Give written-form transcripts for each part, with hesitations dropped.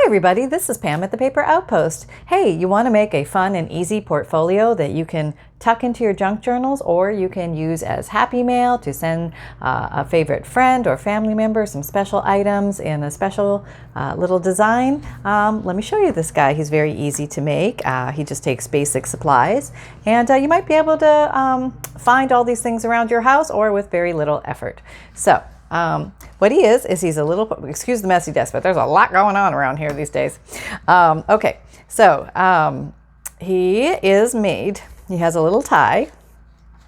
everybody, this is Pam at the Paper Outpost. Hey, you want to make a fun and easy portfolio that you can tuck into your junk journals, or you can use as happy mail to send a favorite friend or family member some special items in a special little design. Let me show you this guy. He's very easy to make. He just takes basic supplies, and you might be able to find all these things around your house or with very little effort. So what he is he's a little, excuse the messy desk, but there's a lot going on around here these days. Okay, so he is made, he has a little tie.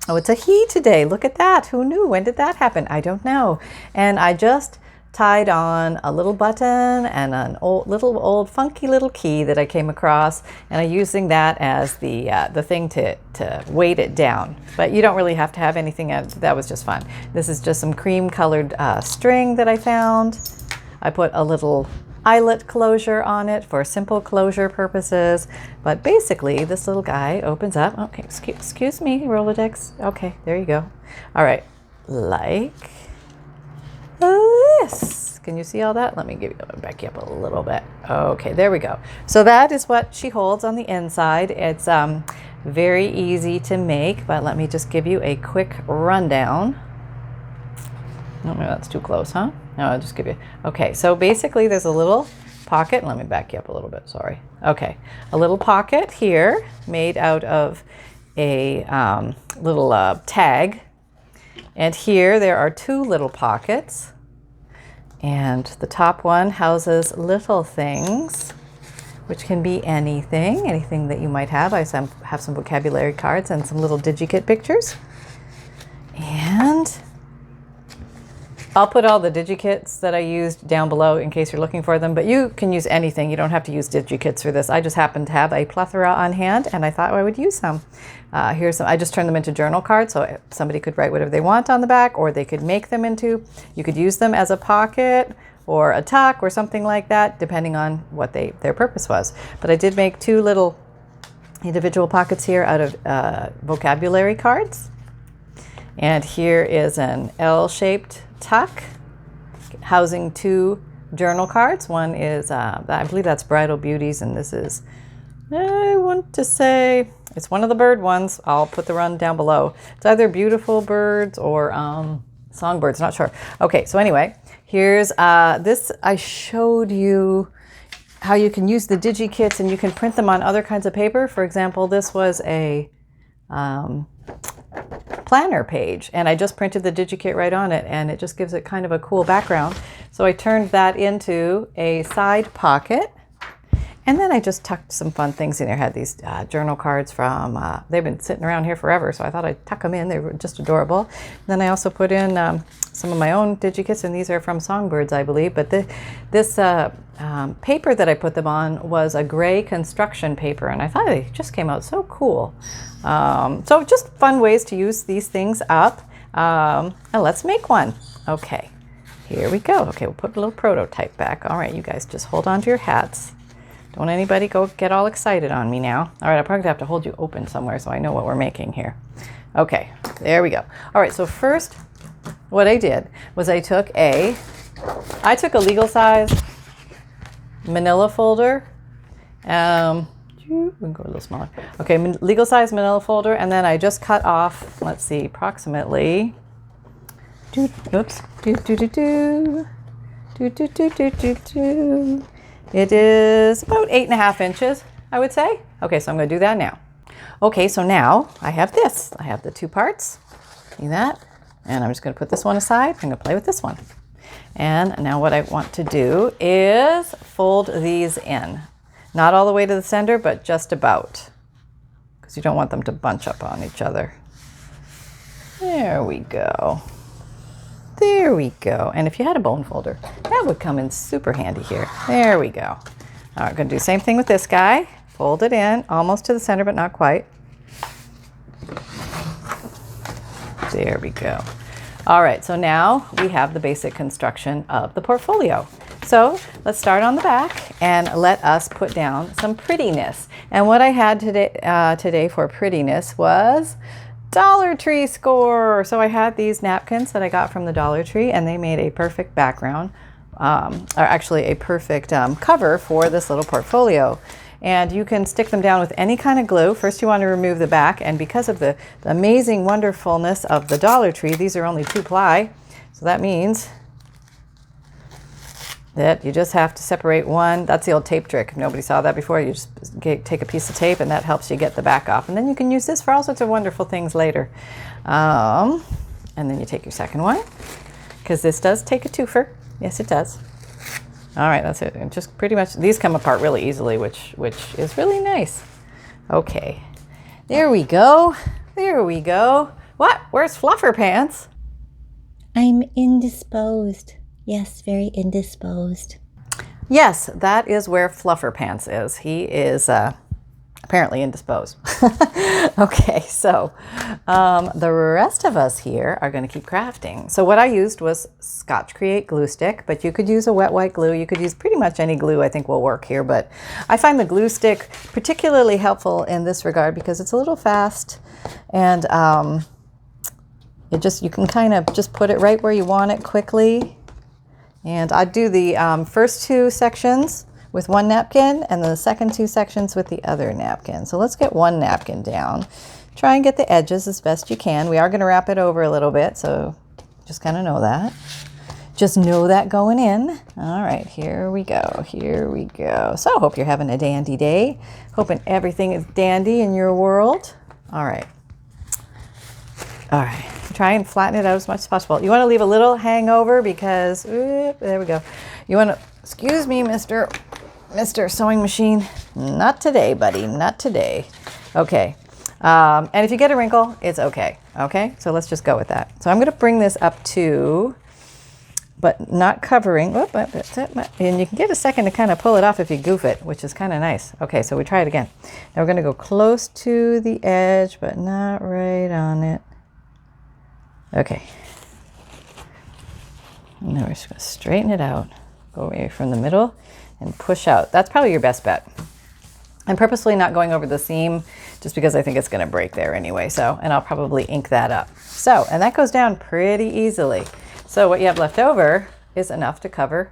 Oh, it's a he today. Look at that. Who knew? When did that happen? I don't know. And I just tied on a little button and an old funky little key that I came across, and I'm using that as the thing to weight it down. But you don't really have to have anything else. That was just fun. This is just some cream colored string that I found. I put a little eyelet closure on it for simple closure purposes. But basically this little guy opens up. Okay, excuse me, Rolodex. Okay, there you go. All right, like this. Can you see all that? Let me back you up a little bit. Okay, there we go. So that is what she holds on the inside. It's very easy to make, but let me just give you a quick rundown. Oh, maybe that's too close, huh? No, I'll just give you. Okay, so basically there's a little pocket. Let me back you up a little bit, sorry. Okay, a little pocket here made out of a little tag. And here there are two little pockets, and the top one houses little things, which can be anything that you might have. I have some vocabulary cards and some little digikit pictures. And I'll put all the digikits that I used down below in case you're looking for them, but you can use anything. You don't have to use digikits for this. I just happen to have a plethora on hand, and I thought I would use some. Here's some. I just turned them into journal cards, so somebody could write whatever they want on the back, or they could make them into, you could use them as a pocket or a tuck or something like that, depending on what their purpose was. But I did make two little individual pockets here out of vocabulary cards. And here is an L-shaped tuck housing two journal cards. One is, I believe that's Bridal Beauties, and this is, I want to say, it's one of the bird ones. I'll put the run down below. It's either Beautiful Birds or Songbirds, not sure. Okay, so anyway, here's this. I showed you how you can use the digikits and you can print them on other kinds of paper. For example, this was a planner page, and I just printed the digikit right on it, and it just gives it kind of a cool background. So I turned that into a side pocket, and then I just tucked some fun things in there. I had these journal cards from, they've been sitting around here forever, so I thought I'd tuck them in. They were just adorable. And then I also put in some of my own digikits, and these are from Songbirds, I believe. But this paper that I put them on was a gray construction paper, and I thought they just came out so cool. So just fun ways to use these things up. And let's make one. Okay, here we go. Okay, we'll put a little prototype back. All right, you guys just hold on to your hats. Don't anybody go get all excited on me now. All right, I'll probably have to hold you open somewhere so I know what we're making here. Okay, there we go. All right, so first what I did was I took a legal size manila folder. We can go a little smaller. Okay, legal size manila folder, and then I just cut off, let's see, approximately, it is about 8.5 inches, I would say. Okay, so I'm going to do that now. Okay, so now I have this. I have the two parts. See that? And I'm just going to put this one aside. I'm going to play with this one. And now what I want to do is fold these in. Not all the way to the center, but just about, because you don't want them to bunch up on each other. There we go. There we go. And if you had a bone folder, that would come in super handy here. There we go. All right, I'm going to do the same thing with this guy. Fold it in almost to the center, but not quite. There we go. All right, so now we have the basic construction of the portfolio. So let's start on the back and let us put down some prettiness. And what I had today for prettiness was Dollar Tree score. So I had these napkins that I got from the Dollar Tree, and they made a perfect background are actually a perfect cover for this little portfolio. And you can stick them down with any kind of glue. First you want to remove the back, and because of the amazing wonderfulness of the Dollar Tree, these are only 2-ply. So that means that you just have to separate one. That's the old tape trick. If nobody saw that before, you just take a piece of tape and that helps you get the back off. And then you can use this for all sorts of wonderful things later. And then you take your second one, because this does take a twofer. Yes, it does. All right, that's it. And just pretty much, these come apart really easily, which is really nice. Okay, there we go. There we go. What? Where's Fluffer Pants? I'm indisposed. Yes, very indisposed. Yes, that is where Fluffer Pants is. He is apparently indisposed. Okay, so the rest of us here are going to keep crafting. So what I used was Scotch Create glue stick, but you could use a wet white glue. You could use pretty much any glue I think will work here, but I find the glue stick particularly helpful in this regard because it's a little fast, and you can kind of just put it right where you want it quickly. And I do the first 2 sections with one napkin and the second 2 sections with the other napkin. So let's get one napkin down. Try and get the edges as best you can. We are going to wrap it over a little bit, so just kind of know that. Just know that going in. All right, here we go. Here we go. So I hope you're having a dandy day. Hoping everything is dandy in your world. All right. All right. Try and flatten it out as much as possible. You want to leave a little hangover because, there we go. You want to, excuse me, Mr. Sewing Machine. Not today, buddy, not today. Okay. And if you get a wrinkle, it's okay. Okay, so let's just go with that. So I'm going to bring this up to, but not covering. Whoop, and you can get a second to kind of pull it off if you goof it, which is kind of nice. Okay, so we try it again. Now we're going to go close to the edge, but not right on it. Okay. Now we're just going to straighten it out. Go away from the middle and push out. That's probably your best bet. I'm purposely not going over the seam just because I think it's going to break there anyway. So, and I'll probably ink that up. So, and that goes down pretty easily. So what you have left over is enough to cover,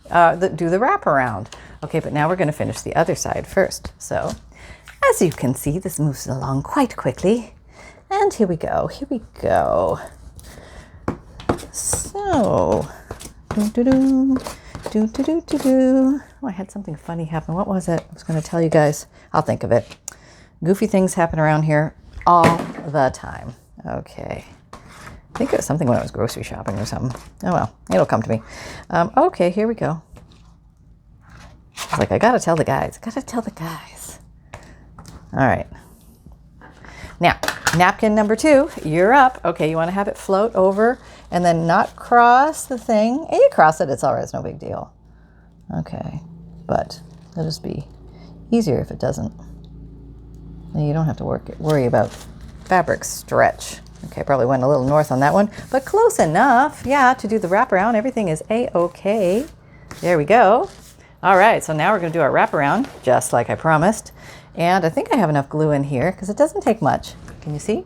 do the wraparound. Okay, but now we're going to finish the other side first. So, as you can see, this moves along quite quickly. And here we go, here we go. So, oh, I had something funny happen. What was it? I was going to tell you guys. I'll think of it. Goofy things happen around here all the time. Okay. I think it was something when I was grocery shopping or something. Oh well, it'll come to me. Okay, here we go. It's like, I got to tell the guys. I got to tell the guys. All right. Now, napkin number 2, you're up. Okay, you want to have it float over and then not cross the thing. And you cross it, it's all right, it's no big deal. Okay, but it'll just be easier if it doesn't. And you don't have to worry about fabric stretch. Okay, probably went a little north on that one, but close enough, yeah, to do the wraparound. Everything is A-okay. There we go. All right, so now we're going to do our wraparound, just like I promised. And I think I have enough glue in here because it doesn't take much. Can you see?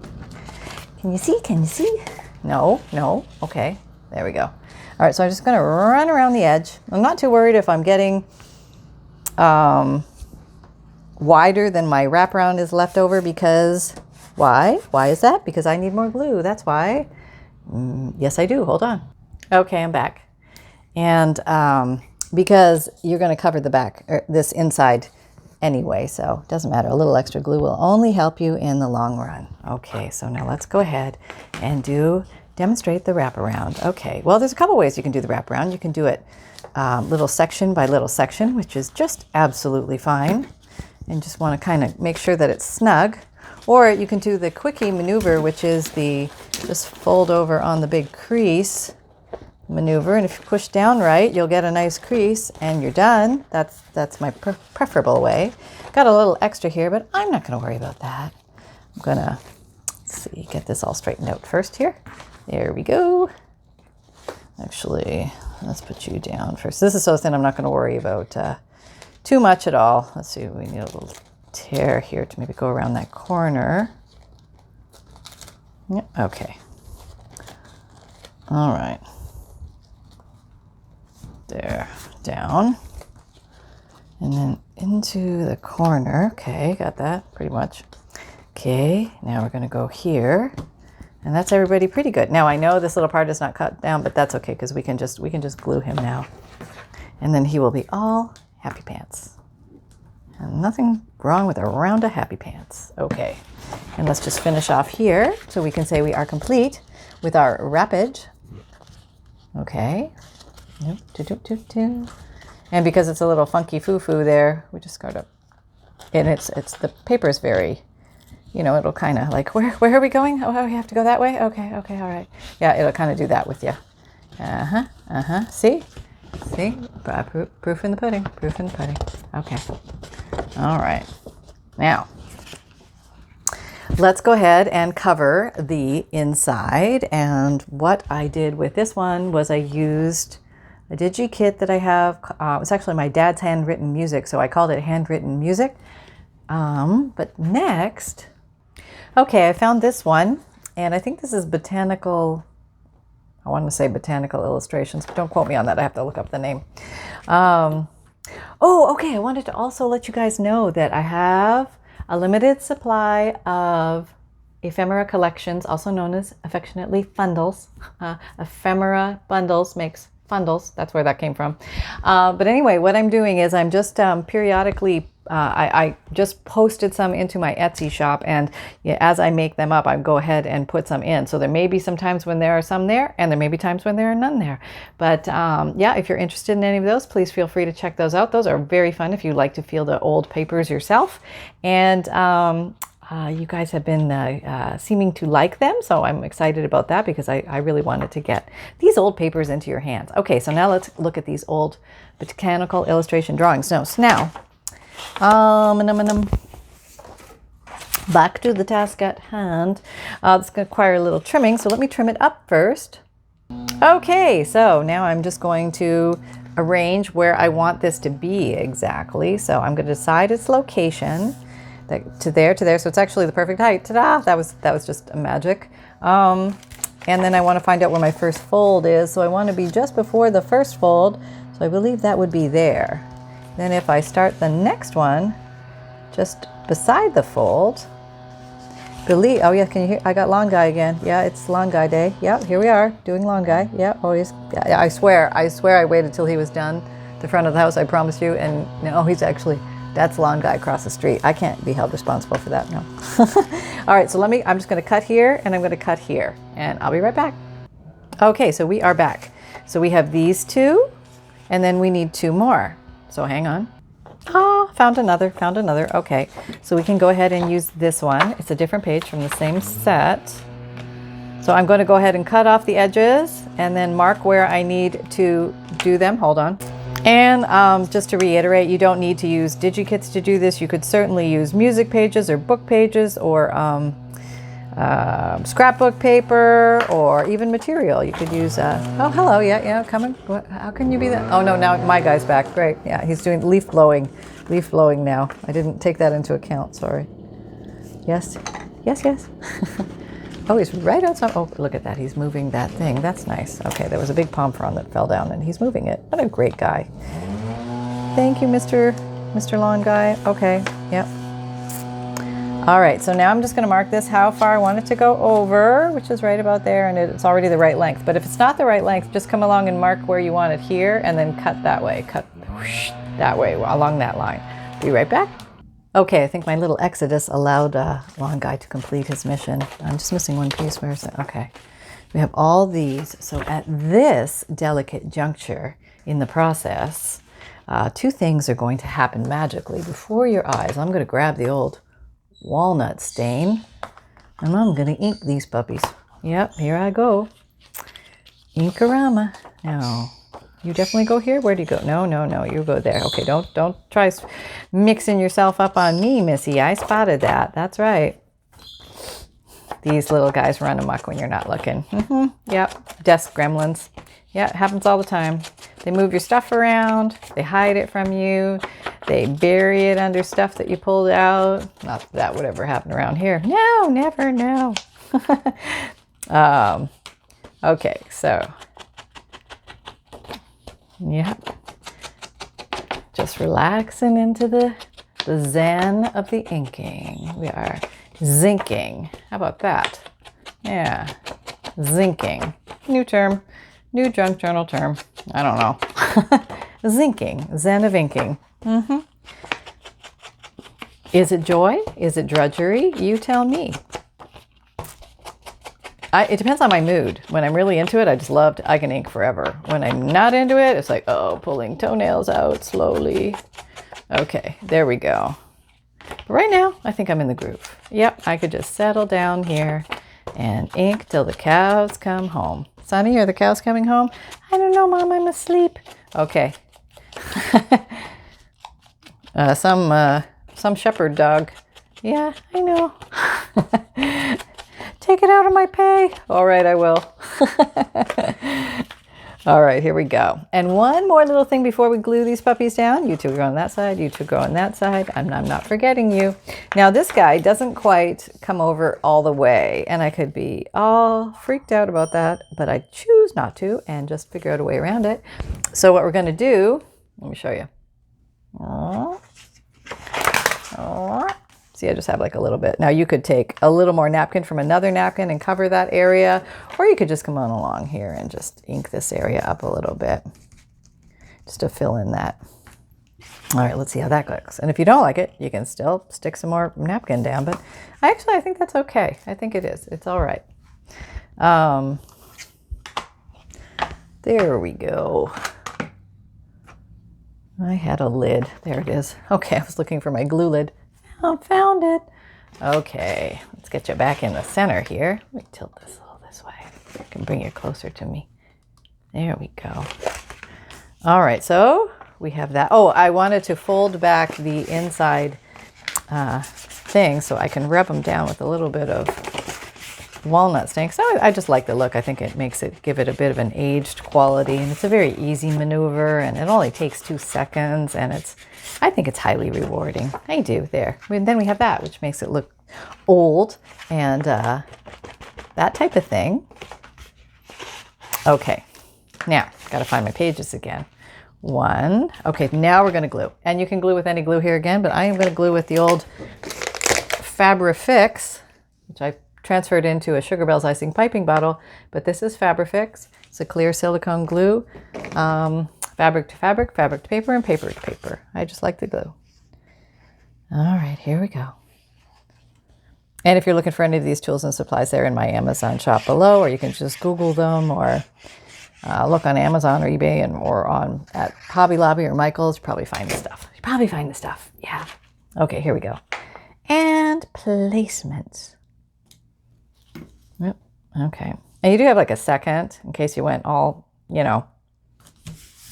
Can you see? Can you see? No, no. Okay, there we go. All right, so I'm just going to run around the edge. I'm not too worried if I'm getting wider than my wraparound is left over because, why? Why is that? Because I need more glue. That's why. Yes, I do. Hold on. Okay, I'm back. And because you're going to cover the back, or this inside anyway, so it doesn't matter. A little extra glue will only help you in the long run. Okay, so now let's go ahead and demonstrate the wraparound. Okay, well, there's a couple ways you can do the wraparound. You can do it little section by little section, which is just absolutely fine. And just want to kind of make sure that it's snug. Or you can do the quickie maneuver, which is the just fold over on the big crease maneuver, and if you push down right, you'll get a nice crease and you're done. That's my preferable way. Got a little extra here, but I'm not going to worry about that. I'm going to, let's see, get this all straightened out first here. There we go. Actually, let's put you down first. This is so thin, I'm not going to worry about too much at all. Let's see, we need a little tear here to maybe go around that corner. Yep, okay. All right. There, down. And then into the corner. Okay, got that pretty much. Okay, now we're going to go here. And that's everybody pretty good. Now I know this little part is not cut down, but that's okay because we can just glue him now. And then he will be all happy pants. And nothing wrong with a round of happy pants. Okay. And let's just finish off here so we can say we are complete with our wrappage. Okay. And because it's a little funky foo-foo there, we just got to, and it's the paper is very, you know, it'll kind of like, where are we going? Oh, we have to go that way? Okay, all right. Yeah, it'll kind of do that with you. See? Proof in the pudding. Okay. All right. Now, let's go ahead and cover the inside. And what I did with this one was I used a digikit that I have. It was actually my dad's handwritten music, so I called it handwritten music. But next, okay, I found this one, and I think this is botanical. I want to say botanical illustrations, but don't quote me on that. I have to look up the name. Okay. I wanted to also let you guys know that I have a limited supply of Ephemera Collections, also known as affectionately Fundles. Ephemera Bundles makes Fundles. That's where that came from. But anyway, what I'm doing is I'm just periodically, I just posted some into my Etsy shop, and as I make them up, I go ahead and put some in. So there may be some times when there are some there, and there may be times when there are none there. But yeah, if you're interested in any of those, please feel free to check those out. Those are very fun if you like to feel the old papers yourself. And you guys have been seeming to like them, so I'm excited about that because I really wanted to get these old papers into your hands. Okay, so now let's look at these old botanical illustration drawings. Now, back to the task at hand. It's going to require a little trimming, so let me trim it up first. Okay, so now I'm just going to arrange where I want this to be exactly. So I'm going to decide its location. To there. So it's actually the perfect height. Ta-da! That was just a magic. And then I want to find out where my first fold is. So I want to be just before the first fold. So I believe that would be there. Then if I start the next one, just beside the fold, oh yeah, can you hear? I got long guy again. Yeah, it's long guy day. Yeah, here we are doing long guy. Yeah, always. Yeah, I swear I waited till he was done the front of the house. I promise you. And no, he's actually. That's long guy across the street. I can't be held responsible for that, no. All right, so I'm just gonna cut here and I'm gonna cut here and I'll be right back. Okay, so we are back. So we have these two and then we need two more. So hang on. Found another. Okay, so we can go ahead and use this one. It's a different page from the same set. So I'm gonna go ahead and cut off the edges and then mark where I need to do them. Hold on. And just to reiterate, you don't need to use digikits to do this. You could certainly use music pages or book pages or scrapbook paper or even material. You could use, oh, hello, yeah, coming. How can you be that? Oh, no, now my guy's back. Great. Yeah, he's doing leaf blowing now. I didn't take that into account, sorry. Yes. Oh, he's right outside. Oh, look at that. He's moving that thing. That's nice. Okay, there was a big palm frond that fell down and he's moving it. What a great guy. Thank you, Mr. Lawn Guy. Okay, yep. All right, so now I'm just going to mark this how far I want it to go over, which is right about there, and it's already the right length. But if it's not the right length, just come along and mark where you want it here and then cut that way. Cut whoosh, that way along that line. Be right back. Okay, I think my little exodus allowed Long Guy to complete his mission. I'm just missing one piece. Where is it? Okay. We have all these. So at this delicate juncture in the process, two things are going to happen magically before your eyes. I'm going to grab the old walnut stain and I'm going to ink these puppies. Yep, here I go. Inkarama. Now, you definitely go here? Where do you go? No, you go there. Okay, don't try mixing yourself up on me, Missy. I spotted that. That's right. These little guys run amok when you're not looking. Yep, desk gremlins. Yeah, it happens all the time. They move your stuff around. They hide it from you. They bury it under stuff that you pulled out. Not that that would ever happen around here. No, never, no. Okay, so Yep. Just relaxing into the zen of the inking. We are zinking. How about that? Yeah, zinking. New term, new junk journal term. I don't know. Zinking, zen of inking. Is it joy? Is it drudgery? You tell me. It depends on my mood. When I'm really into it, I can ink forever. When I'm not into it, it's like, oh, pulling toenails out slowly. Okay, there we go. But right now, I think I'm in the groove. Yep, I could just settle down here and ink till the cows come home. Sonny, are the cows coming home? I don't know, Mom, I'm asleep. Okay. Some shepherd dog. Yeah, I know. Take it out of my pay. All right, I will. All right, here we go. And one more little thing before we glue these puppies down. You two go on that side. You two go on that side. I'm not forgetting you. Now, this guy doesn't quite come over all the way, and I could be all freaked out about that, but I choose not to and just figure out a way around it. So what we're going to do, let me show you. See, I just have like a little bit. Now you could take a little more napkin from another napkin and cover that area, or you could just come on along here and just ink this area up a little bit just to fill in that. All right, let's see how that looks. And if you don't like it, you can still stick some more napkin down, but I think that's okay. I think it is. It's all right. There we go. I had a lid. There it is. Okay, I was looking for my glue lid. I found it. Okay, let's get you back in the center here. Let me tilt this a little this way. I can bring you closer to me. There we go. All right, so we have that. Oh, I wanted to fold back the inside thing so I can rub them down with a little bit of walnut stain. So I just like the look. I think it makes it give it a bit of an aged quality, and it's a very easy maneuver, and it only takes 2 seconds, and I think it's highly rewarding. I do. There. And then we have that, which makes it look old and that type of thing. Okay. Now, got to find my pages again. 1. Okay, now we're going to glue. And you can glue with any glue here again, but I am going to glue with the old Fabrifix, which I transferred into a Sugar Bells icing piping bottle, but this is Fabrifix. It's a clear silicone glue, fabric to fabric, fabric to paper, and paper to paper. I just like the glue. All right, here we go. And if you're looking for any of these tools and supplies, they're in my Amazon shop below, or you can just Google them, or look on Amazon or eBay, or at Hobby Lobby or Michael's. You probably find the stuff. Yeah. Okay, here we go. And placement. Yep. Okay. And you do have like a second in case you went all,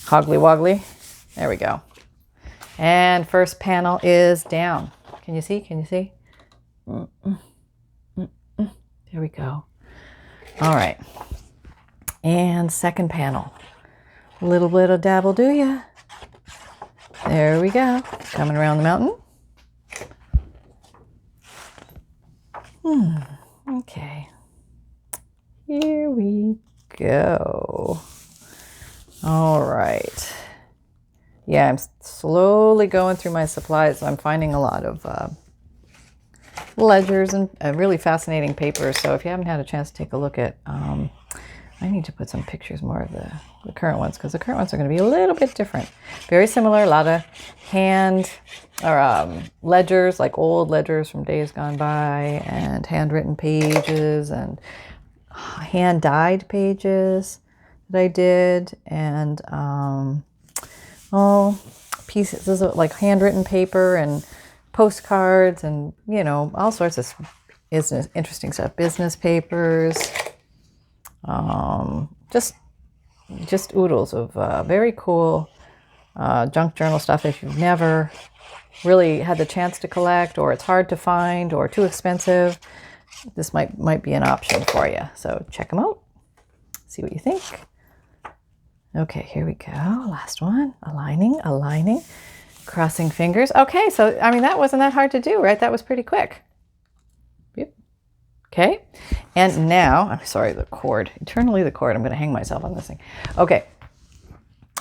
hoggly woggly. There we go. And first panel is down. Can you see? There we go. All right. And second panel. A little bit of dabble, do ya? There we go. Coming around the mountain. Okay. Here we go. All right. Yeah, I'm slowly going through my supplies. I'm finding a lot of ledgers and really fascinating papers. So if you haven't had a chance to take a look at, I need to put some pictures more of the current ones, because the current ones are going to be a little bit different. Very similar, a lot of ledgers, like old ledgers from days gone by, and handwritten pages, and hand-dyed pages that I did, and pieces of like handwritten paper and postcards, and all sorts of interesting stuff. Business papers, just oodles of very cool junk journal stuff. If you've never really had the chance to collect, or it's hard to find, or too expensive, this might be an option for you. So check them out. See what you think. Okay, here we go. Last one. Aligning. Crossing fingers. Okay, so that wasn't that hard to do, right? That was pretty quick. Yep. Okay. And now, I'm sorry, the cord. Eternally the cord. I'm going to hang myself on this thing. Okay.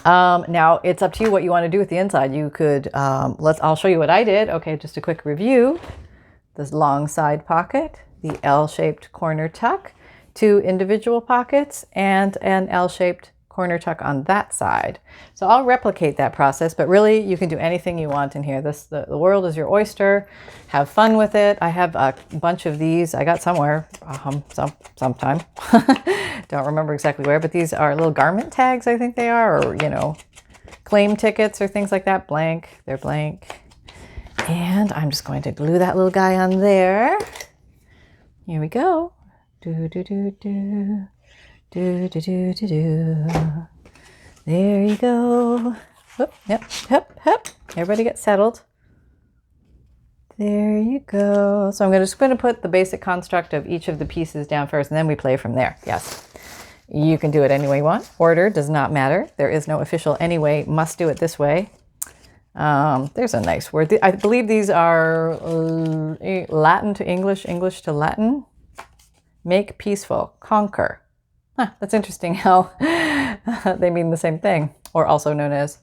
Now it's up to you what you want to do with the inside. You could, I'll show you what I did. Okay, just a quick review. This long side pocket, the L-shaped corner tuck, 2 individual pockets, and an L-shaped corner tuck on that side. So I'll replicate that process, but really you can do anything you want in here. The world is your oyster. Have fun with it. I have a bunch of these. I got somewhere, sometime. Don't remember exactly where, but these are little garment tags, I think they are, or, you know, claim tickets or things like that. Blank, they're blank. And I'm just going to glue that little guy on there. Here we go. Do, do, do, do. Do, do, do, do, do. There you go. Whoop, yep, hep, hep. Everybody get settled. There you go. So I'm just going to put the basic construct of each of the pieces down first, and then we play from there. Yes. You can do it any way you want. Order does not matter. There is no official anyway. Must do it this way. There's a nice word. I believe these are Latin to English, English to Latin. Make peaceful, conquer. Huh, that's interesting how they mean the same thing, or also known as,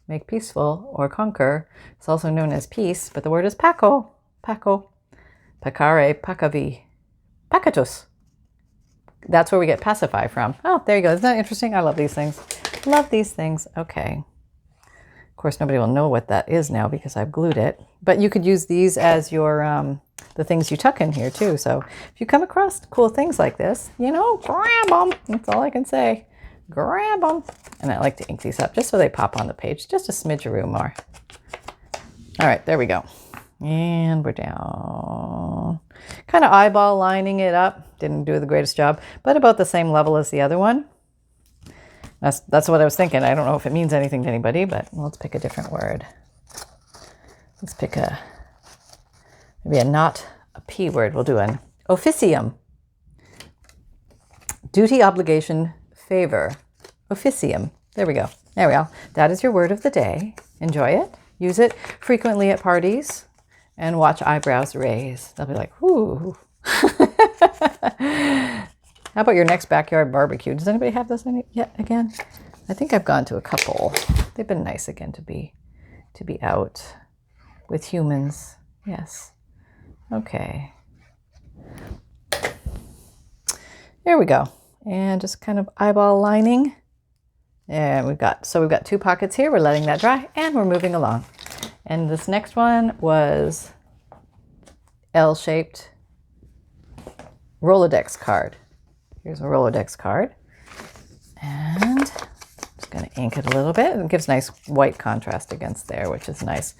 make peaceful or conquer. It's also known as peace, but the word is paco, pacare, pacavi, pacatus. That's where we get pacify from. Oh, there you go. Isn't that interesting? I love these things. Love these things. Okay. Of course, nobody will know what that is now because I've glued it. But you could use these as your the things you tuck in here too. So if you come across cool things like this, you know, grab them. That's all I can say. Grab them. And I like to ink these up just so they pop on the page. Just a smidgeroo more. All right, there we go. And we're down. Kind of eyeball lining it up. Didn't do the greatest job, but about the same level as the other one. That's what I was thinking. I don't know if it means anything to anybody, but let's pick a different word. Let's pick maybe not a P word. We'll do an officium. Duty, obligation, favor. Officium. There we go. There we go. That is your word of the day. Enjoy it. Use it frequently at parties and watch eyebrows raise. They'll be like, whoo. How about your next backyard barbecue? Does anybody have this yet again? I think I've gone to a couple. They've been nice again to be out with humans. Yes. Okay. There we go. And just kind of eyeball lining. And we've got 2 pockets here. We're letting that dry and we're moving along. And this next one was L-shaped Rolodex card. Here's a Rolodex card. And I'm just going to ink it a little bit. It gives nice white contrast against there, which is nice.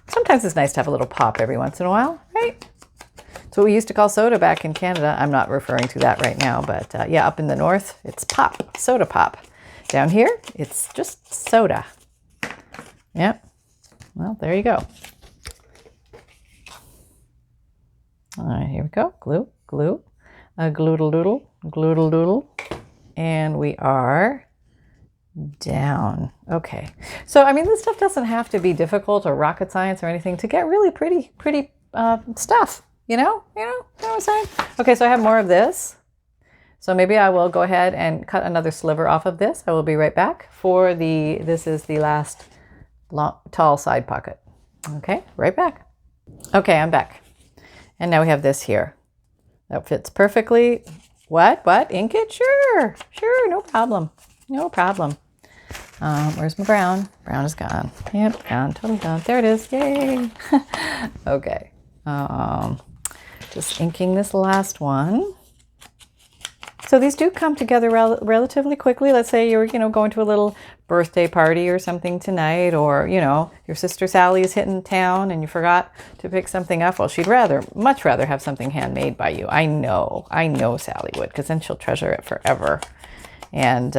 Sometimes it's nice to have a little pop every once in a while, right? It's what we used to call soda back in Canada. I'm not referring to that right now, but yeah, up in the north, it's pop, soda pop. Down here, it's just soda. Yep. Well, there you go. All right, here we go. Glue, glue. Gloodle doodle, gloodle doodle, and we are down. Okay, so I mean, this stuff doesn't have to be difficult or rocket science or anything to get really pretty stuff. You know what I'm saying? Okay, so I have more of this. So maybe I will go ahead and cut another sliver off of this. I will be right back for this is the last tall side pocket. Okay, right back. Okay, I'm back, and now we have this here. That fits perfectly. What? Ink it? Sure, no problem. No problem. Where's my brown? Brown is gone. Yep, gone, totally gone. There it is. Yay. Okay. Just inking this last one. So these do come together relatively quickly. Let's say you're, going to a little birthday party or something tonight, or, your sister Sally is hitting town and you forgot to pick something up. Well, she'd much rather have something handmade by you. I know Sally would, because then she'll treasure it forever. And,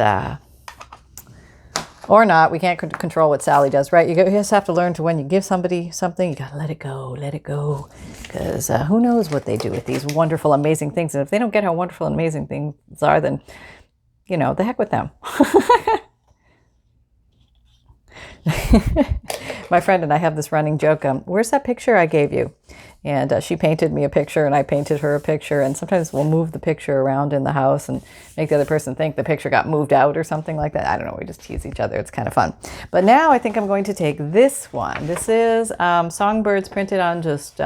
or not, we can't control what Sally does, right? You just have to learn to, when you give somebody something, you got to let it go. Because who knows what they do with these wonderful, amazing things. And if they don't get how wonderful and amazing things are, then, the heck with them. My friend and I have this running joke. Where's that picture I gave you? And she painted me a picture and I painted her a picture. And sometimes we'll move the picture around in the house and make the other person think the picture got moved out or something like that. I don't know. We just tease each other. It's kind of fun. But now I think I'm going to take this one. This is songbirds printed on just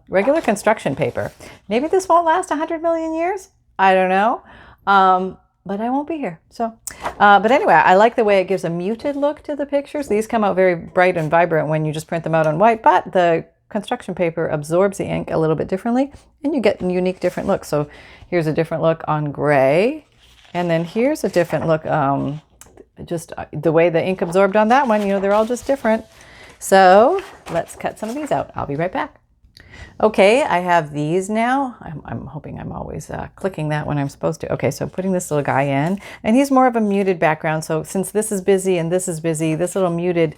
regular construction paper. Maybe this won't last 100 million years. I don't know. But I won't be here. So, but anyway, I like the way it gives a muted look to the pictures. These come out very bright and vibrant when you just print them out on white, but the construction paper absorbs the ink a little bit differently and you get unique different looks. So here's a different look on gray. And then here's a different look. Just the way the ink absorbed on that one, you know, they're all just different. So let's cut some of these out. I'll be right back. Okay, I have these now. I'm hoping I'm always clicking that when I'm supposed to. Okay, so putting this little guy in, and he's more of a muted background. So since this is busy and this is busy, this little muted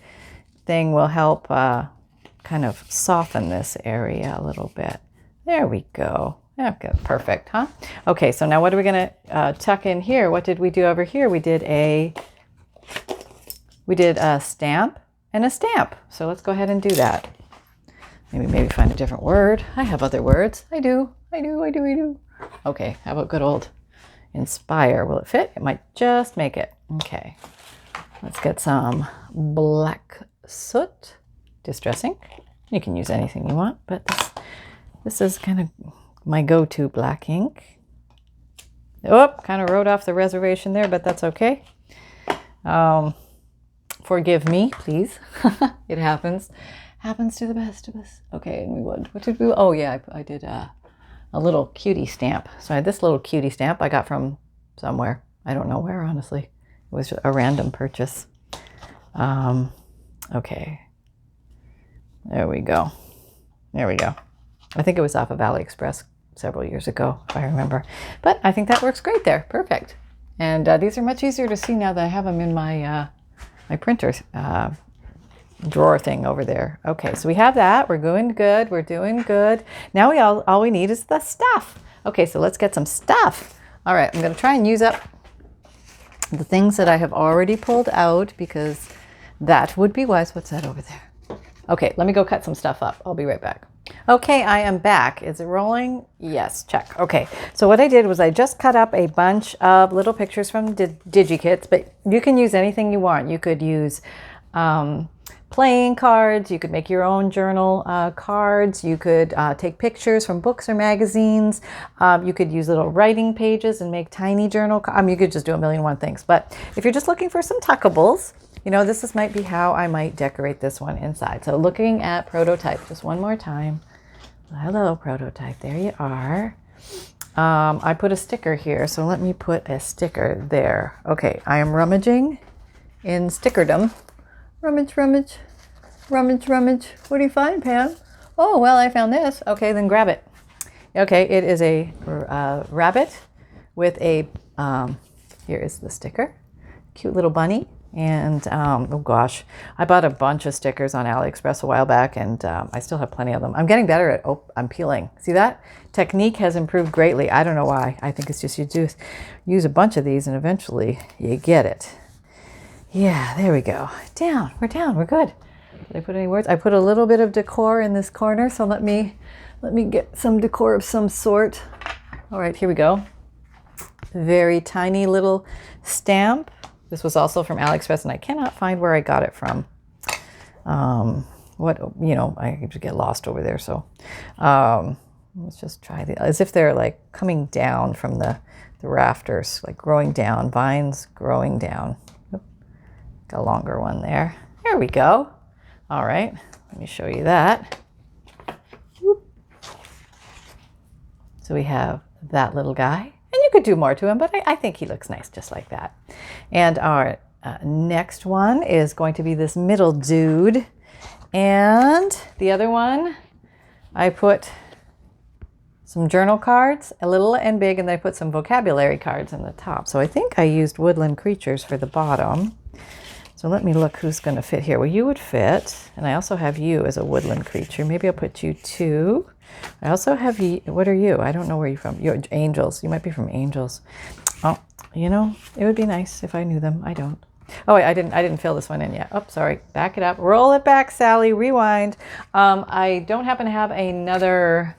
thing will help kind of soften this area a little bit. There we go. Okay, perfect, huh? Okay, so now what are we going to tuck in here? What did we do over here? We did a stamp and a stamp. So let's go ahead and do that. Maybe find a different word. I have other words. I do. Okay, how about good old inspire? Will it fit? It might just make it. Okay, let's get some black soot distress ink. You can use anything you want, but this is kind of my go-to black ink. Oh, kind of wrote off the reservation there, but that's okay. Forgive me, please. It happens. Happens to the best of us. Okay, and what did we? Oh yeah, I did a little cutie stamp. So I had this little cutie stamp I got from somewhere. I don't know where, honestly. It was a random purchase. Okay. There we go. I think it was off of AliExpress several years ago, if I remember. But I think that works great there. Perfect. And these are much easier to see now that I have them in my my printer drawer thing over there. Okay, so we have that. We're doing good. Now all we need is the stuff. Okay, so let's get some stuff. All right, I'm going to try and use up the things that I have already pulled out because that would be wise. What's that over there? Okay, let me go cut some stuff up. I'll be right back. Okay, I am back. Is it rolling? Yes, check. Okay, so what I did was I just cut up a bunch of little pictures from digikits, but you can use anything you want. You could use playing cards, you could make your own journal cards, you could take pictures from books or magazines, you could use little writing pages and make tiny journal, you could just do a million and one things. But if you're just looking for some tuckables, you know, this might be how I might decorate this one inside. So looking at prototype, just one more time. Hello, prototype, there you are. I put a sticker here, so let me put a sticker there. Okay, I am rummaging in stickerdom. Rummage. What do you find, Pam? Oh, well, I found this. Okay, then grab it. Okay, it is a rabbit with a, here is the sticker. Cute little bunny. And, oh gosh, I bought a bunch of stickers on AliExpress a while back, and I still have plenty of them. I'm getting better at, I'm peeling. See that? Technique has improved greatly. I don't know why. I think it's just you just use a bunch of these and eventually you get it. Yeah, there we go. We're down, we're good. Did I put any words? I put a little bit of decor in this corner, so let me get some decor of some sort. All right, here we go. Very tiny little stamp. This was also from AliExpress, and I cannot find where I got it from. I just get lost over there, so let's just try the, as if they're like coming down from the rafters, like growing down, vines growing down. A longer one there. There we go. All right, let me show you that. Whoop. So we have that little guy, and you could do more to him, but I think he looks nice just like that. And our next one is going to be this middle dude, and the other one, I put some journal cards, a little and big, and then I put some vocabulary cards in the top. So I think I used woodland creatures for the bottom. So let me look who's going to fit here. Well, you would fit, and I also have you as a woodland creature. Maybe I'll put you too. I also have you. What are you? I don't know where you're from. You're Angels. You might be from Angels. Oh, you know, it would be nice if I knew them. I don't. Oh, wait, I didn't fill this one in yet. Oh, sorry. Back it up. Roll it back, Sally. Rewind. I don't happen to have another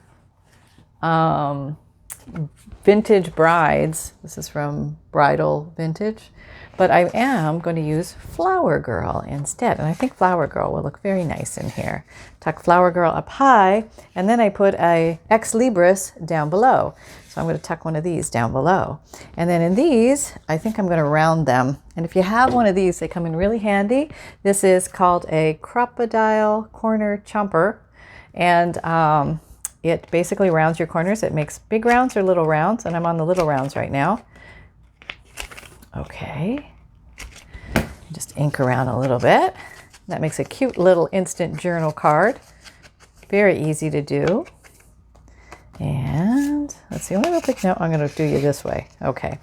Vintage Brides. This is from Bridal Vintage. But I am going to use Flower Girl instead. And I think Flower Girl will look very nice in here. Tuck Flower Girl up high. And then I put a Ex Libris down below. So I'm going to tuck one of these down below. And then in these, I think I'm going to round them. And if you have one of these, they come in really handy. This is called a Crocodile Corner Chomper. And it basically rounds your corners. It makes big rounds or little rounds. And I'm on the little rounds right now. Okay. Just ink around a little bit. That makes a cute little instant journal card. Very easy to do. And let's see, I'm going to do you this way. Okay.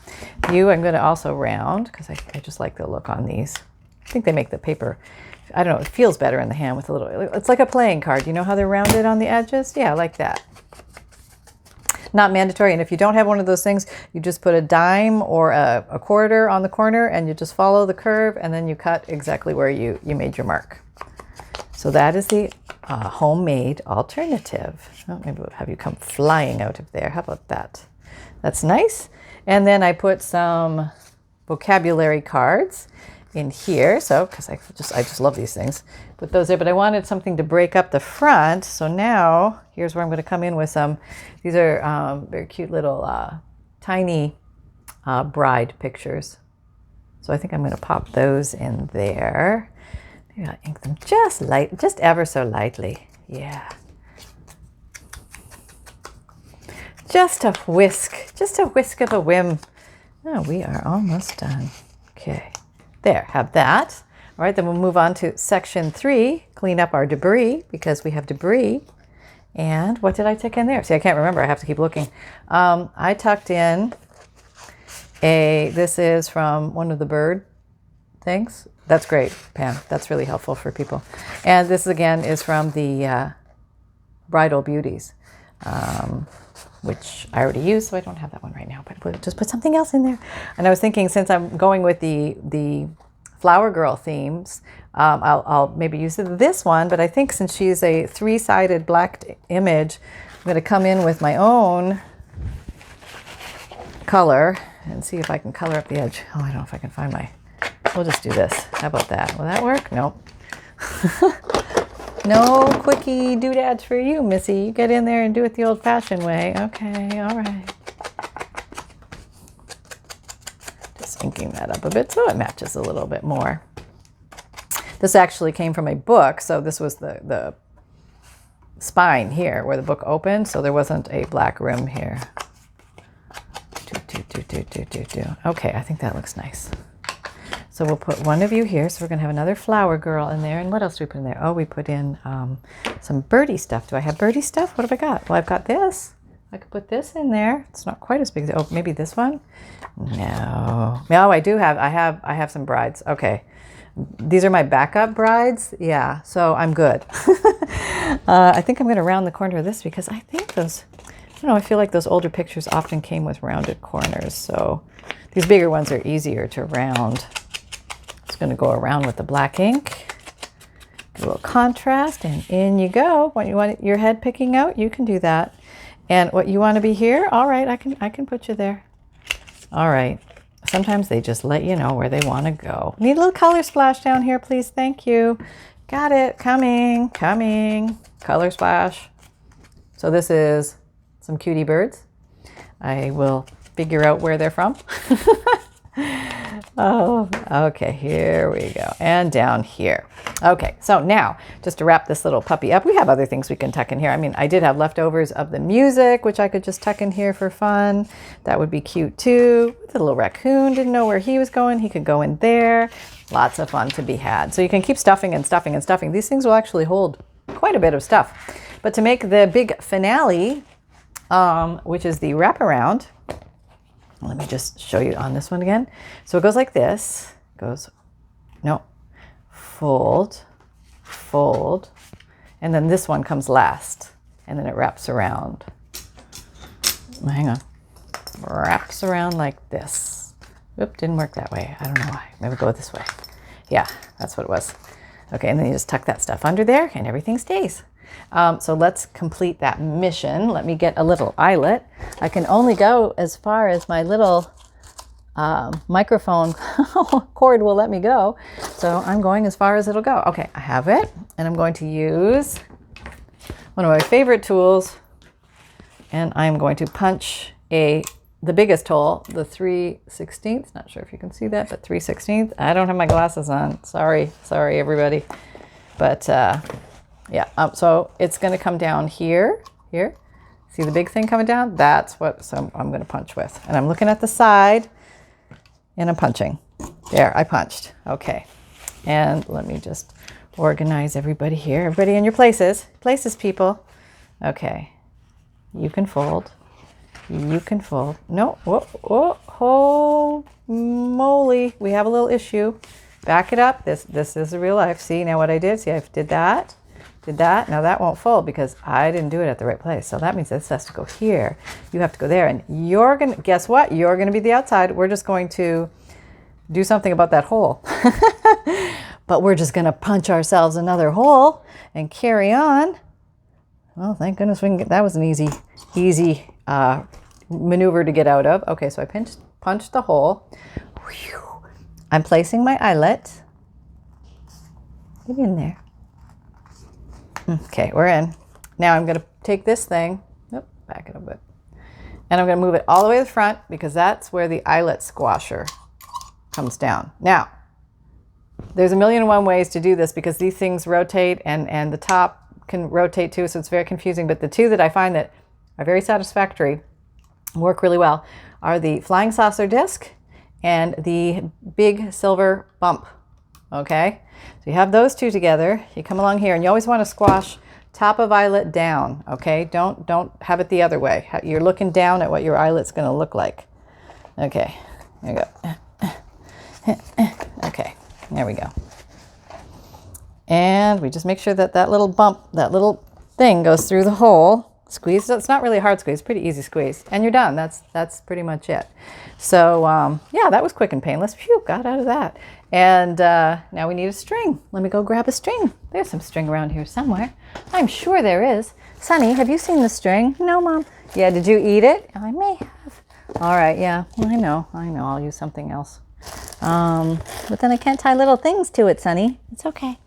You, I'm going to also round because I just like the look on these. I think they make the paper, I don't know, it feels better in the hand with a little, it's like a playing card. You know how they're rounded on the edges? Yeah, like that. Not mandatory. And if you don't have one of those things, you just put a dime or a quarter on the corner and you just follow the curve and then you cut exactly where you made your mark. So that is the homemade alternative. Oh, maybe we'll have you come flying out of there. How about that? That's nice. And then I put some vocabulary cards in here. So, because I just love these things. Put those there, but I wanted something to break up the front. So now here's where I'm going to come in with some. These are very cute little tiny bride pictures. So I think I'm going to pop those in there. Maybe I'll ink them just ever so lightly. Yeah. Just a whisk of a whim. Oh, we are almost done. Okay. There, have that. All right, then we'll move on to section 3, clean up our debris because we have debris. And what did I tuck in there? See, I can't remember. I have to keep looking. I tucked in this is from one of the bird things. That's great, Pam. That's really helpful for people. And this again is from the Bridal Beauties, which I already used, so I don't have that one right now, but just put something else in there. And I was thinking, since I'm going with the Flower Girl themes, I'll maybe use this one, but I think since she's a 3-sided black image, I'm going to come in with my own color and see if I can color up the edge. Oh, I don't know if I can find we'll just do this. How about that? Will that work? Nope. No quickie doodads for you, Missy. You get in there and do it the old-fashioned way. Okay, all right. Just inking that up a bit so it matches a little bit more. This actually came from a book, so this was the spine here where the book opened, so there wasn't a black rim here. Okay, I think that looks nice. So we'll put one of you here. So we're going to have another Flower Girl in there. And what else do we put in there? Oh, we put in some birdie stuff. Do I have birdie stuff? What have I got? Well, I've got this. I could put this in there. It's not quite as big. Oh, maybe this one? No. No, I do have. I have some brides. Okay. These are my backup brides. Yeah, so I'm good. I think I'm going to round the corner of this because I think those, I don't know, I feel like those older pictures often came with rounded corners. So these bigger ones are easier to round. Just going to go around with the black ink. A little contrast, and in you go. What you want your head picking out, you can do that. And what you want to be here, all right, I can put you there. All right. Sometimes they just let you know where they want to go. Need a little color splash down here, please. Thank you. Got it. Coming. Color splash. So this is some cutie birds. I will figure out where they're from. Oh, okay, here we go. And down here. Okay, so now, just to wrap this little puppy up, we have other things we can tuck in here. I mean, I did have leftovers of the music, which I could just tuck in here for fun. That would be cute too. The little raccoon didn't know where he was going. He could go in there. Lots of fun to be had. So you can keep stuffing and stuffing and stuffing. These things will actually hold quite a bit of stuff. But to make the big finale, which is the wraparound, let me just show you on this one again. So it goes like this. Fold, fold, and then this one comes last, and then it wraps around. Hang on. Wraps around like this. Oop, didn't work that way. I don't know why. Maybe go this way. Yeah, that's what it was. Okay, and then you just tuck that stuff under there and everything stays. So let's complete that mission. Let me get a little eyelet. I can only go as far as my little microphone cord will let me go. So I'm going as far as it'll go. Okay, I have it. And I'm going to use one of my favorite tools. And I'm going to punch the biggest hole, the 3/16. Not sure if you can see that, but 3/16. I don't have my glasses on. Sorry, everybody. But yeah, so it's going to come down here. See the big thing coming down? That's what I'm going to punch with. And I'm looking at the side, and I'm punching. There, I punched. Okay. And let me just organize everybody here. Everybody in your places. Places, people. Okay. You can fold. You can fold. No. Whoa, holy moly. We have a little issue. Back it up. This is the real life. See now what I did? See, I did that. Now that won't fold because I didn't do it at the right place. So that means this has to go here. You have to go there. And you're going to, guess what? You're going to be the outside. We're just going to do something about that hole. But we're just going to punch ourselves another hole and carry on. Well, thank goodness we can get, that was an easy maneuver to get out of. Okay, so I punched the hole. Whew. I'm placing my eyelet. Get in there. Okay, we're in. Now I'm going to take this thing, back it a bit, and I'm going to move it all the way to the front because that's where the eyelet squasher comes down. Now, there's a million and one ways to do this because these things rotate and the top can rotate too, so it's very confusing. But the two that I find that are very satisfactory, work really well, are the flying saucer disc and the big silver bump. Okay, so you have those two together. You come along here, and you always want to squash top of eyelet down. Okay, don't have it the other way. You're looking down at what your eyelet's going to look like. Okay, there you go. Okay, there we go. And we just make sure that that little bump, that little thing goes through the hole. Squeeze. It's not really a hard squeeze, pretty easy squeeze, and you're done. That's pretty much it. So yeah, that was quick and painless. Phew, got out of that. And now we need a string. Let me go grab a string. There's some string around here somewhere. I'm sure there is. Sonny, have you seen the string? No, Mom. Yeah, did you eat it? I may have. All right, yeah, I know. I'll use something else. But then I can't tie little things to it, Sonny. It's okay.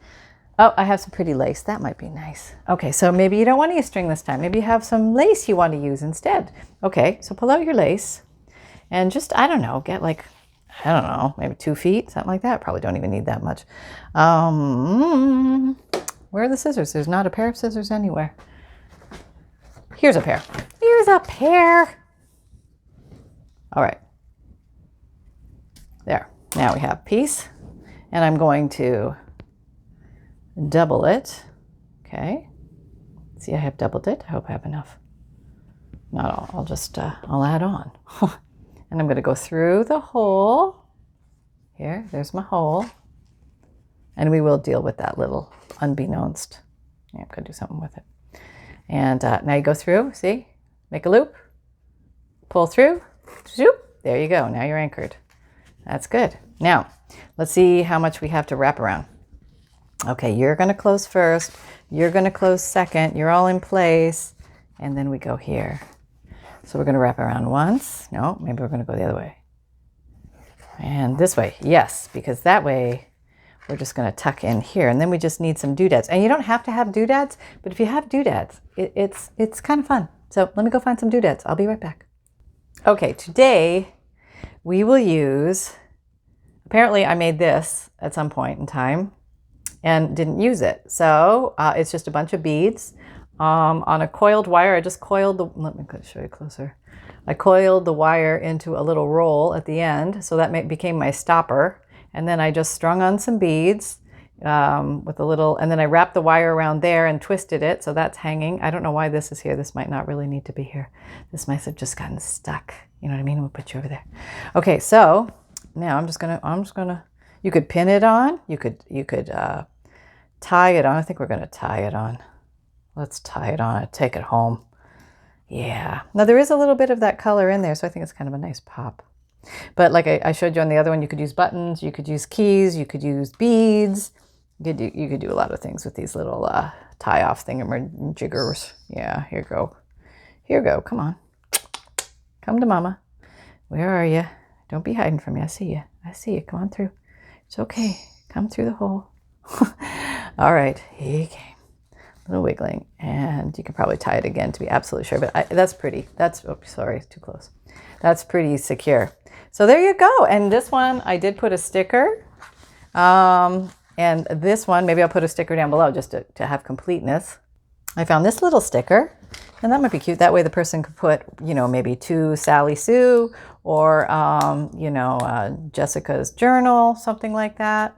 Oh, I have some pretty lace. That might be nice. Okay, so maybe you don't want to use string this time. Maybe you have some lace you want to use instead. Okay, so pull out your lace and just, I don't know, get like, I don't know, maybe 2 feet, something like that. Probably don't even need that much. Where are the scissors? There's not a pair of scissors anywhere. Here's a pair. Here's a pair. All right. There. Now we have a piece, and I'm going to double it. Okay. See, I have doubled it. I hope I have enough. Not all. I'll just, I'll add on. And I'm going to go through the hole. Here, there's my hole. And we will deal with that little unbeknownst. Yeah, I'm going to do something with it. And now you go through, see? Make a loop. Pull through. Zoop. There you go. Now you're anchored. That's good. Now, let's see how much we have to wrap around. Okay, you're going to close first. You're going to close second. You're all in place. And then we go here. So we're going to wrap around once. No, maybe we're going to go the other way. And this way. Yes, because that way we're just going to tuck in here. And then we just need some doodads. And you don't have to have doodads, but if you have doodads, it's kind of fun. So let me go find some doodads. I'll be right back. Okay, today we will use, apparently I made this at some point in time and didn't use it. So it's just a bunch of beads on a coiled wire. I just coiled the, let me show you closer. I coiled the wire into a little roll at the end. So that became my stopper. And then I just strung on some beads with a little, and then I wrapped the wire around there and twisted it. So that's hanging. I don't know why this is here. This might not really need to be here. This might have just gotten stuck. You know what I mean? We'll put you over there. Okay, so now I'm just gonna, you could pin it on. You could tie it on. I think we're gonna tie it on. Let's tie it on and take it home. Yeah. Now there is a little bit of that color in there, so I think it's kind of a nice pop. But like I showed you on the other one, you could use buttons, you could use keys, you could use beads. You could do a lot of things with these little tie-off thingamajiggers. Yeah, here you go. Here you go. Come on. Come to Mama. Where are you? Don't be hiding from me. I see you. I see you. Come on through. It's okay. Come through the hole. All right. Here you came. A little wiggling. And you could probably tie it again to be absolutely sure. But that's pretty. That's, oh, sorry, too close. That's pretty secure. So there you go. And this one, I did put a sticker. And this one, maybe I'll put a sticker down below just to have completeness. I found this little sticker. And that might be cute. That way the person could put, you know, maybe to Sally Sue or, you know, Jessica's journal, something like that.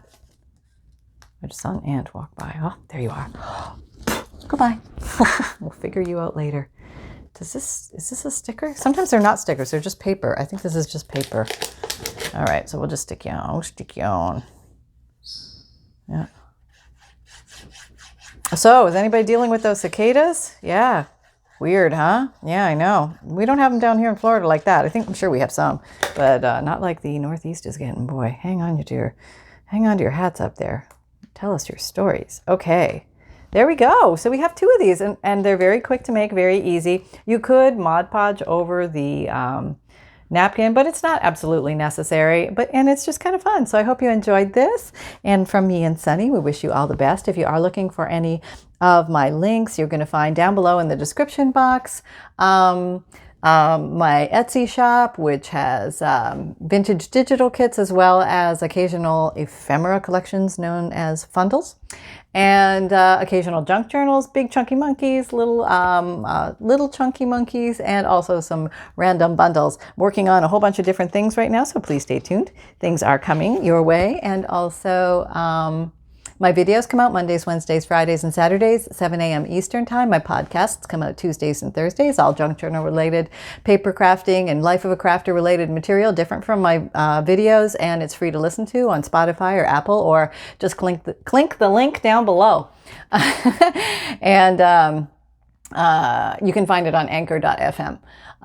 I just saw an ant walk by. Oh, there you are. Goodbye. We'll figure you out later. Is this a sticker? Sometimes they're not stickers. They're just paper. I think this is just paper. All right. So we'll just stick you on. Stick you on. Yeah. So is anybody dealing with those cicadas? Yeah. Weird, huh? Yeah, I know. We don't have them down here in Florida like that. I'm sure we have some, but not like the Northeast is getting. Boy, hang on to your hats up there. Tell us your stories. Okay, there we go. So we have 2 of these, and they're very quick to make, very easy. You could Mod Podge over the napkin, but it's not absolutely necessary, and it's just kind of fun. So I hope you enjoyed this. And from me and Sunny, we wish you all the best. If you are looking for any of my links, you're going to find down below in the description box my Etsy shop, which has vintage digital kits as well as occasional ephemera collections known as Fundles, and occasional junk journals, big chunky monkeys, little chunky monkeys, and also some random bundles. I'm working on a whole bunch of different things right now, so please stay tuned. Things are coming your way. And also my videos come out Mondays, Wednesdays, Fridays, and Saturdays, 7 a.m. Eastern Time. My podcasts come out Tuesdays and Thursdays, all junk journal related, paper crafting, and life of a crafter related material, different from my videos, and it's free to listen to on Spotify or Apple, or just click the link down below. And you can find it on anchor.fm.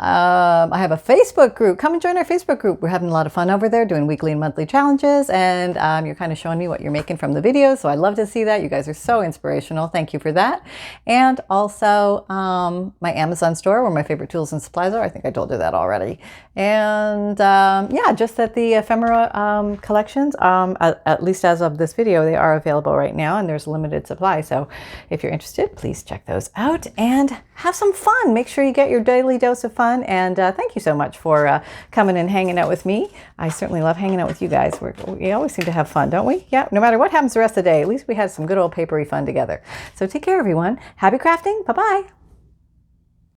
I have a Facebook group. Come and join our Facebook group. We're having a lot of fun over there, doing weekly and monthly challenges, and you're kind of showing me what you're making from the videos, so I love to see that. You guys are so inspirational. Thank you for that. And also my Amazon store, where my favorite tools and supplies are. I think I told you that already. And yeah, just that the Ephemera Collections, at least as of this video, they are available right now, and there's limited supply. So if you're interested, please check those out and have some fun. Make sure you get your daily dose of fun. And thank you so much for coming and hanging out with me. I certainly love hanging out with you guys. We always seem to have fun, don't we? Yeah, no matter what happens the rest of the day, at least we had some good old papery fun together. So take care, everyone. Happy crafting. Bye-bye.